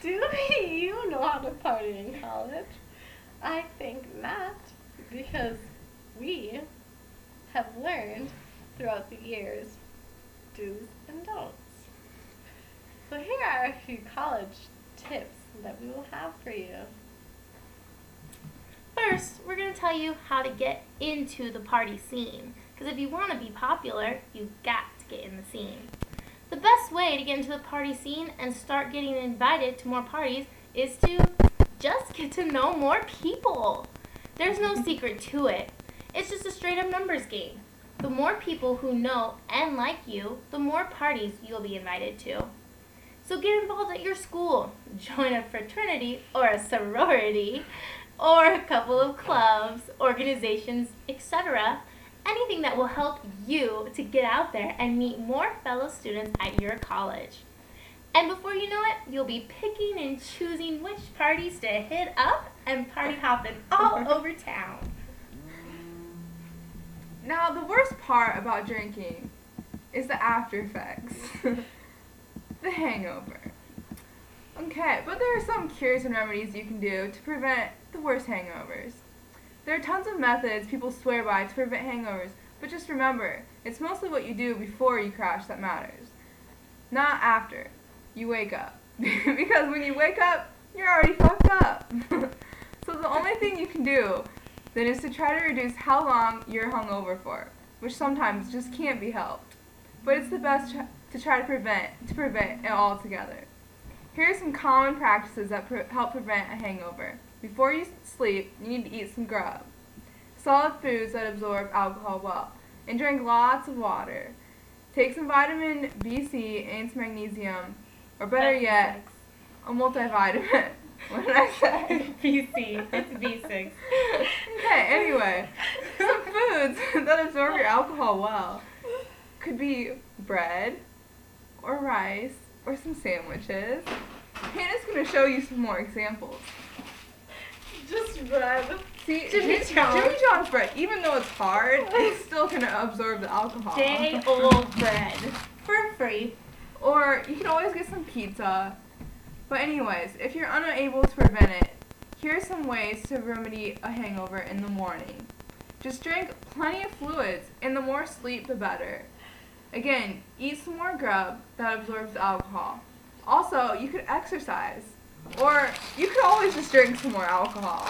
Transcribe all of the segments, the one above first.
Do you know how to party in college? I think not, because we have learned throughout the years do's and don'ts. So here are a few college tips that we will have for you. First, we're going to tell you how to get into the party scene. Because if you want to be popular, you've got to get in the scene. The best way to get into the party scene and start getting invited to more parties is to just get to know more people. There's no secret to it. It's just a straight up numbers game. The more people who know and like you, the more parties you'll be invited to. So get involved at your school. Join a fraternity or a sorority or a couple of clubs, organizations, etc. Anything that will help you to get out there and meet more fellow students at your college. And before you know it, you'll be picking and choosing which parties to hit up and party hopping all over town. Now, the worst part about drinking is the after effects. The hangover. Okay, but there are some cures and remedies you can do to prevent the worst hangovers. There are tons of methods people swear by to prevent hangovers, but just remember, it's mostly what you do before you crash that matters, not after you wake up. Because when you wake up, you're already fucked up. So the only thing you can do then is to try to reduce how long you're hungover for, which sometimes just can't be helped. But it's the best to try to prevent it altogether. Here are some common practices that help prevent a hangover. Before you sleep, you need to eat some grub, solid foods that absorb alcohol well, and drink lots of water. Take some vitamin B, C, and some magnesium, or better yet, a multivitamin. What did I say? B6. It's B6. Okay, anyway, some foods that absorb your alcohol well could be bread, or rice, or some sandwiches. Hannah's going to show you some more examples. Just bread. See, Jimmy John's bread, even though it's hard, it's still going to absorb the alcohol. Day-old bread. For free. Or you can always get some pizza. But anyways, if you're unable to prevent it, here are some ways to remedy a hangover in the morning. Just drink plenty of fluids, and the more sleep, the better. Again, eat some more grub that absorbs the alcohol. Also, you could exercise. Or you could always just drink some more alcohol.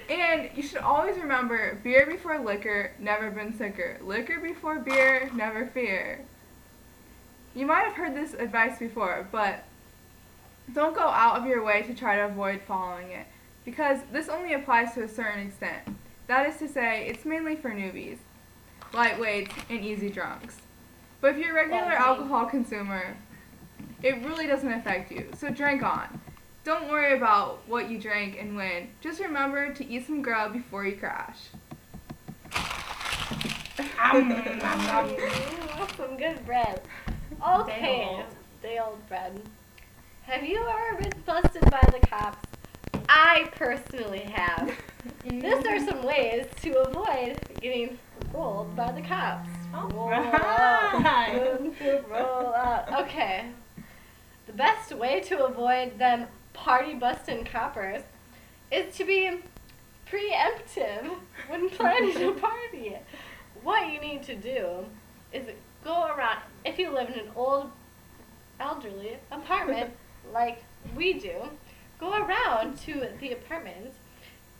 And you should always remember, beer before liquor, never been sicker. Liquor before beer, never fear. You might have heard this advice before, but don't go out of your way to try to avoid following it, because this only applies to a certain extent. That is to say, it's mainly for newbies, lightweights, and easy drunks. But if you're a regular alcohol consumer, it really doesn't affect you, so drink on. Don't worry about what you drank and when. Just remember to eat some grub before you crash. Some good bread. Okay, day-old bread. Have you ever been busted by the cops? I personally have. These are some ways to avoid getting rolled by the cops. Roll out. Okay. The best way to avoid them party busting coppers is to be preemptive when planning a party. What you need to do is go around, if you live in an old elderly apartment like we do, go around to the apartments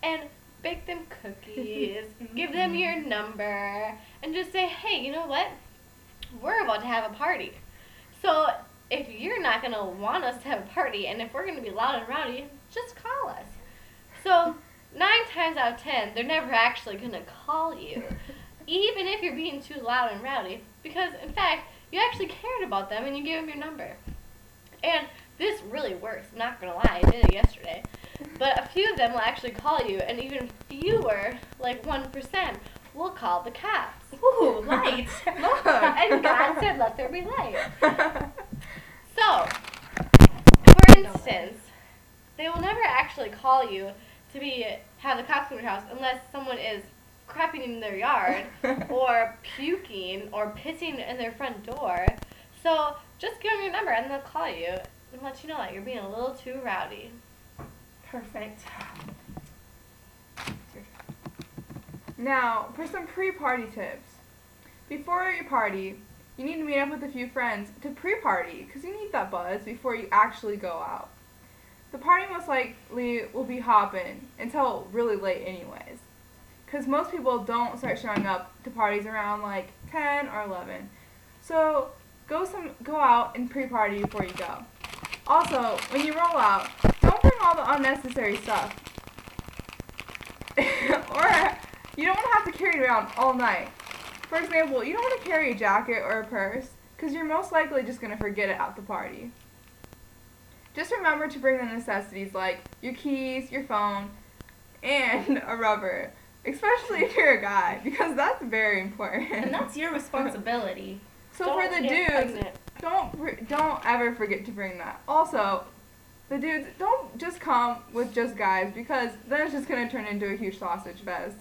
and bake them cookies, give them your number, and just say, hey, you know what? We're about to have a party. So if you're not going to want us to have a party, and if we're going to be loud and rowdy, just call us. So 9 times out of 10, they're never actually going to call you, even if you're being too loud and rowdy, because in fact, you actually cared about them and you gave them your number. And this really works, I'm not going to lie, I did it yesterday. But a few of them will actually call you, and even fewer, like 1%, will call the cops. Ooh, light. And God said, let there be light. So, for instance, they will never actually call you to have the cops come to your house unless someone is crapping in their yard or puking or pissing in their front door. So just give them your number and they'll call you. and let you know that you're being a little too rowdy. Perfect. Now, for some pre-party tips. Before your party, you need to meet up with a few friends to pre-party, because you need that buzz before you actually go out. The party most likely will be hopping until really late anyways, because most people don't start showing up to parties around like 10 or 11. So go out and pre-party before you go. Also, when you roll out, don't bring all the unnecessary stuff. Or you don't want to have to carry it around all night. For example, you don't want to carry a jacket or a purse because you're most likely just going to forget it at the party. Just remember to bring the necessities like your keys, your phone, and a rubber, especially if you're a guy, because that's very important. And that's your responsibility. So Don't for the get dudes, pregnant. don't ever forget to bring that. Also, the dudes, don't just come with just guys because then it's just going to turn into a huge sausage fest.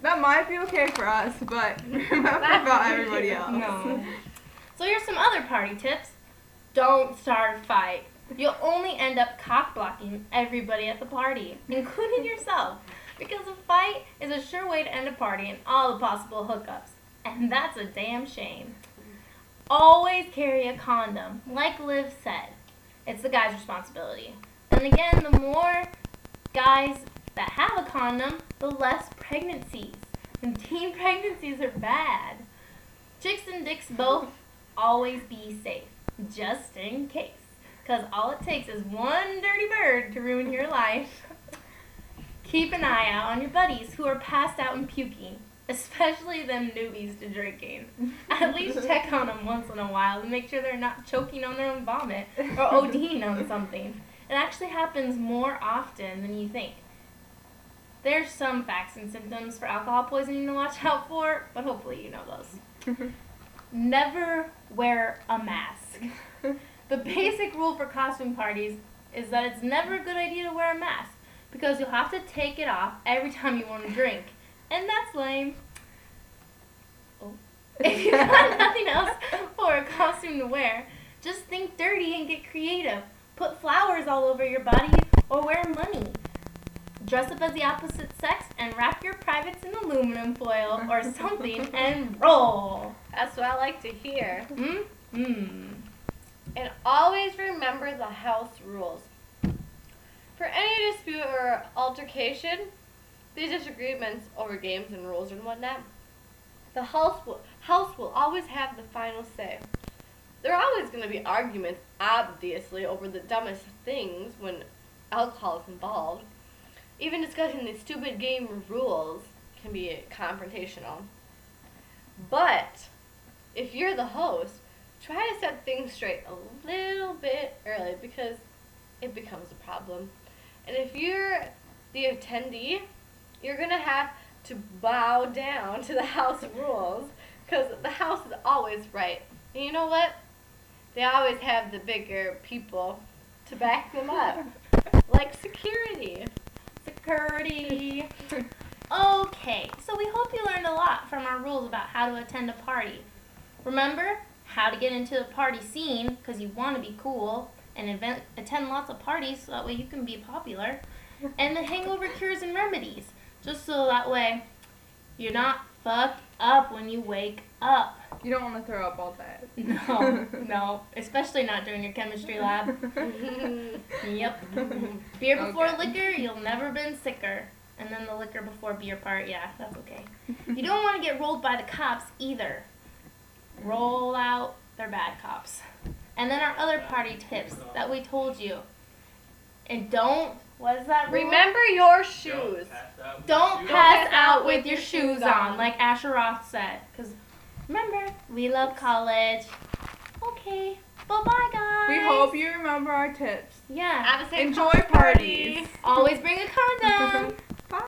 That might be okay for us, but remember about everybody else. No. So here's some other party tips. Don't start a fight. You'll only end up cock-blocking everybody at the party, including yourself, because a fight is a sure way to end a party and all the possible hookups. And that's a damn shame. Always carry a condom, like Liv said. It's the guy's responsibility. And again, the more guys that have a condom, the less pregnancies. And teen pregnancies are bad. Chicks and dicks both always be safe, just in case. Because all it takes is one dirty bird to ruin your life. Keep an eye out on your buddies who are passed out and puking, especially them newbies to drinking. At least check on them once in a while to make sure they're not choking on their own vomit or ODing on something. It actually happens more often than you think. There's some facts and symptoms for alcohol poisoning to watch out for, but hopefully you know those. Never wear a mask. The basic rule for costume parties is that it's never a good idea to wear a mask because you'll have to take it off every time you want to drink. And that's lame. Oh. If you got nothing else for a costume to wear, just think dirty and get creative. Put flowers all over your body or wear money. Dress up as the opposite sex and wrap your privates in aluminum foil or something and roll. That's what I like to hear. Mm-hmm. And always remember the house rules. For any dispute or altercation, these disagreements over games and rules and whatnot, the house will always have the final say. There are always going to be arguments, obviously, over the dumbest things when alcohol is involved. Even discussing these stupid game rules can be confrontational. But if you're the host, try to set things straight a little bit early because it becomes a problem. And if you're the attendee, you're going to have to bow down to the house rules because the house is always right. And you know what? They always have the bigger people to back them up, like security. Security. Okay, so we hope you learned a lot from our rules about how to attend a party. Remember how to get into the party scene because you want to be cool and attend lots of parties so that way you can be popular. And the hangover cures and remedies, just so that way you're not fucked up when you wake up. You don't want to throw up all day. No, especially not during your chemistry lab. Yep. Beer before liquor, you'll never been sicker. And then the liquor before beer part, yeah, that's okay. You don't want to get rolled by the cops either. Roll out, they're bad cops. And then our other party tips that we told you. And don't, what is that rule? Remember your shoes. Don't pass out with your shoes on, like Asher Roth said. Because remember, we love college. Okay, bye-bye, guys. We hope you remember our tips. Yeah. Have a safe Enjoy college parties. Always bring a condom.